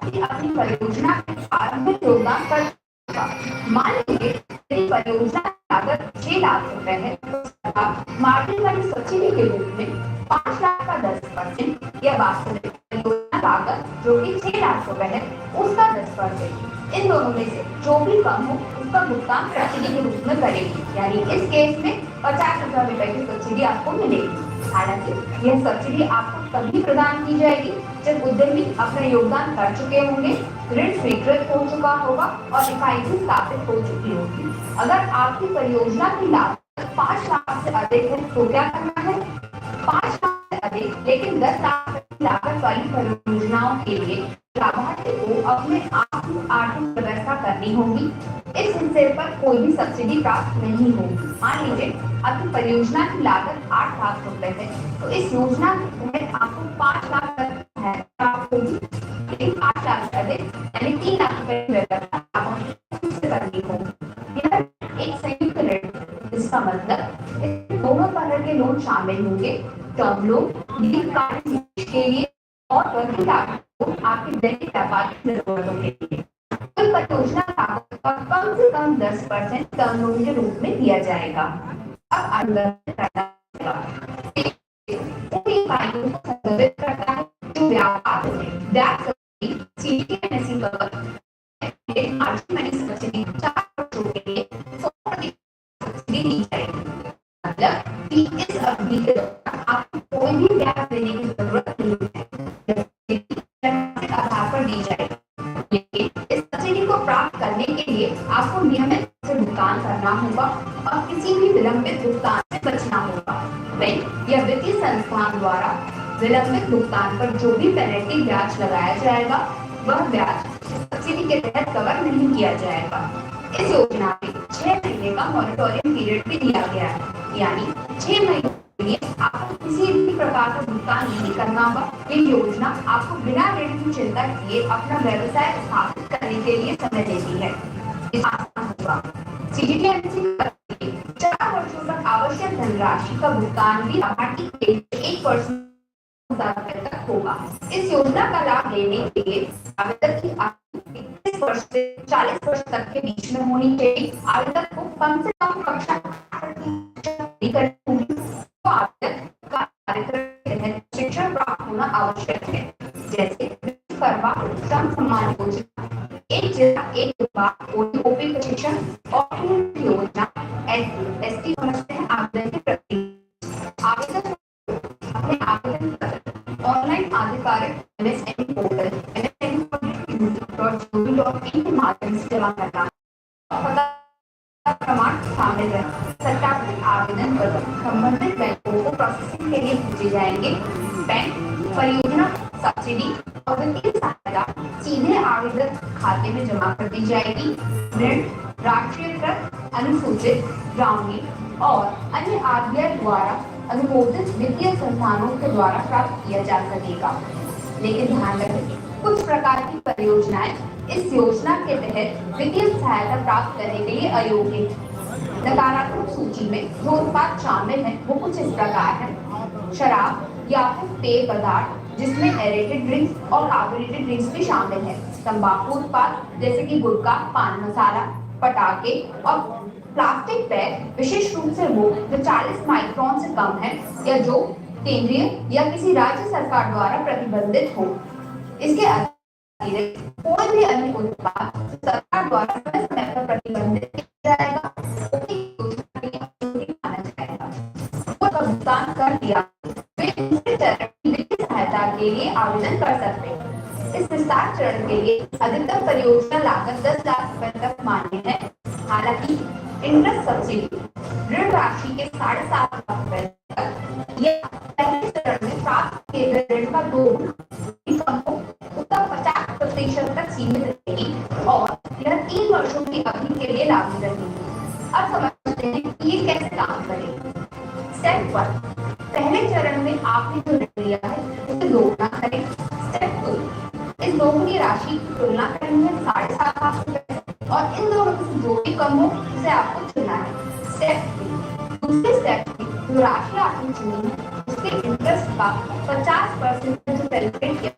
व्यक्ति अपनी परियोजना के प्रारंभ में योगदान कर सकता। मान लीजिए यदि परियोजना की लागत 6 लाख रुपए है, तो मार्जिन वाली सब्सिडी के रूप में 5 लाख का 10% या वास्तविक परियोजना लागत जो कि 6 लाख रुपए है उसका 10%, इन दोनों में से जो भी कम हो उसका भुगतान सब्सिडी के रूप में करेगी। यानी इस केस में 50,000 रुपए की सब्सिडी आपको मिलेगी। हालांकि यह सब्सिडी आपको तभी प्रदान की जाएगी जब उद्यमी अपना योगदान कर चुके होंगे, ऋण स्वीकृत हो चुका होगा और इकाई भी स्थापित हो चुकी होगी। अगर आपकी परियोजना की लागत 5 लाख से अधिक है तो क्या करना है? 5 लाख से अधिक लेकिन 10 लाख की लागत वाली परियोजनाओं के लिए लाभार्थी को अपने आप की आर्थिक व्यवस्था करनी होगी। इस हिस्से पर कोई भी सब्सिडी प्राप्त नहीं होगी। मान लीजिए आपकी परियोजना की लागत 8 लाख रुपए है, तो इस योजना के तहत आपको 5 लाख प्राप्त होगी, लेकिन 8 लाख से अधिक यानी 3 लाख रुपए की व्यवस्था आपको करनी होगी। यह एक संयुक्त ऋण, इसका मतलब इसमें दोनों तरह के लोन शामिल होंगे, टर्म लोन दीर्घकालीन निवेश के लिए और वर्किंग कैपिटल आपकी दैनिक व्यापारिक जरूरतों के लिए। कुल परियोजना लागत का कम से कम 10% टर्म लोन के रूप में दिया जाएगा। अब अनुगमन करना संदर्भित करता है जो व्यापार में ब्याज subsidy, CDMSC cover, margin money subsidy 4 वर्षों के लिए 100% सब्सिडी दी जाएगी। मतलब कि इस अवधि के दौरान आपको कोई भी ब्याज देने की जरूरत नहीं है, आधार पर दी जाएगी। लेकिन इस सब्सिडी को प्राप्त करने के लिए आपको नियमित से भुगतान करना होगा और किसी भी विलंबित भुगतान से बचना होगा। बैंक या वित्तीय संस्थान द्वारा विलंबित भुगतान पर जो भी पेनल्टी ब्याज लगाया जाएगा वह ब्याज सब्सिडी के तहत कवर नहीं किया जाएगा। इस योजना में 6 महीने का मॉनिटोरियम पीरियड भी दिया गया है, यानी 6 महीने के लिए आपको किसी भी प्रकार का भुगतान नहीं करना होगा। ये योजना आपको बिना ऋण की चिंता किए अपना व्यवसाय स्थापित करने के लिए समय देती है। आसान होगा। सीडीएमएससी 4 वर्षों तक आवश्यक धनराशि का भुगतान भी लाभार्थी के लिए 1% तक होगा। इस योजना का लाभ लेने के लिए आवेदक की आयु 21 वर्ष से 40 वर्ष तक के बीच में होनी चाहिए। आवेदक को कम से कम कक्षा करनी होगी, तो आवेदक का कार्यक्रम के तहत शिक्षण प्राप्त होना आवश्यक है, जैसे विश्वकर्मा श्रम सम्मान योजना, एक जिला एक विभाग ओपी प्रशिक्षण और योजना एसटी समझते हैं। आवेदन के प्रति आवेदन अपने आवेदन ऑनलाइन आधिकारिक एमएसएमई पोर्टल msme.gov.in के माध्यम से जमा करना प्रमाण शामिल है। सत्यापित आवेदन पत्र संबंधित बैंकों को प्रोसेसिंग के लिए भेजे जाएंगे। बैंक परियोजना सब्सिडी और वित्तीय सहायता सीधे आवेदक खाते में जमा कर दी जाएगी। ऋण राष्ट्रीयकृत, अनुसूचित, ग्रामीण और अन्य आरबीआई द्वारा अनुमोदित वित्तीय संस्थानों के द्वारा प्राप्त किया जा सकेगा। लेकिन ध्यान रखें, कुछ प्रकार की परियोजनाएं इस योजना के तहत वित्तीय सहायता प्राप्त करने के लिए अयोग्य हैं। नकारात्मक सूची में जो उत्पाद शामिल हैं वो कुछ इस प्रकार है: शराब या फिर पेय पदार्थ जिसमें एरेटेड ड्रिंक्स और कार्बोनेटेड ड्रिंक्स भी शामिल है, तंबाकू उत्पाद जैसे कि गुटखा, पान मसाला, पटाखे और प्लास्टिक बैग, विशेष रूप से वो जो 40 माइक्रोन से कम है या जो केंद्रीय या किसी राज्य सरकार द्वारा प्रतिबंधित हो। इसके अतिरिक्त कोई भी अन्य उत्पाद सरकार द्वारा समय समय पर प्रतिबंधित किया जाएगा, माना जाएगा। का भुगतान कर दिया वे दूसरे चरण की वित्तीय सहायता के लिए आवेदन कर सकते हैं। इस विस्तार चरण के लिए अधिकतम परियोजना लागत 10 लाख रुपए तक मान्य है। हालांकि इंटरेस्ट सब्सिडी ऋण राशि के 7.5 लाख रुपए तक या पहले चरण में प्राप्त किए गए ऋण का 2 गुना 50% तक सीमित रहेगी और यह 3 वर्षों की अवधि के लिए लागू रहेगी। अब समझते हैं कि ये कैसे काम करेगा। स्टेप 1, पहले चरण में आपने जो ऋण लिया है उसे दोगुना करें। स्टेप 2, इस दोगुनी राशि की तुलना करेंगे 7.5 लाख रुपए और इन दोनों में से जो भी कम हो उसे आपको चुनना है। स्टेप 3, दूसरे स्टेप में जो राशि आपने चुनी है उसके इंटरेस्ट का 50% जो कैलकुलेट किया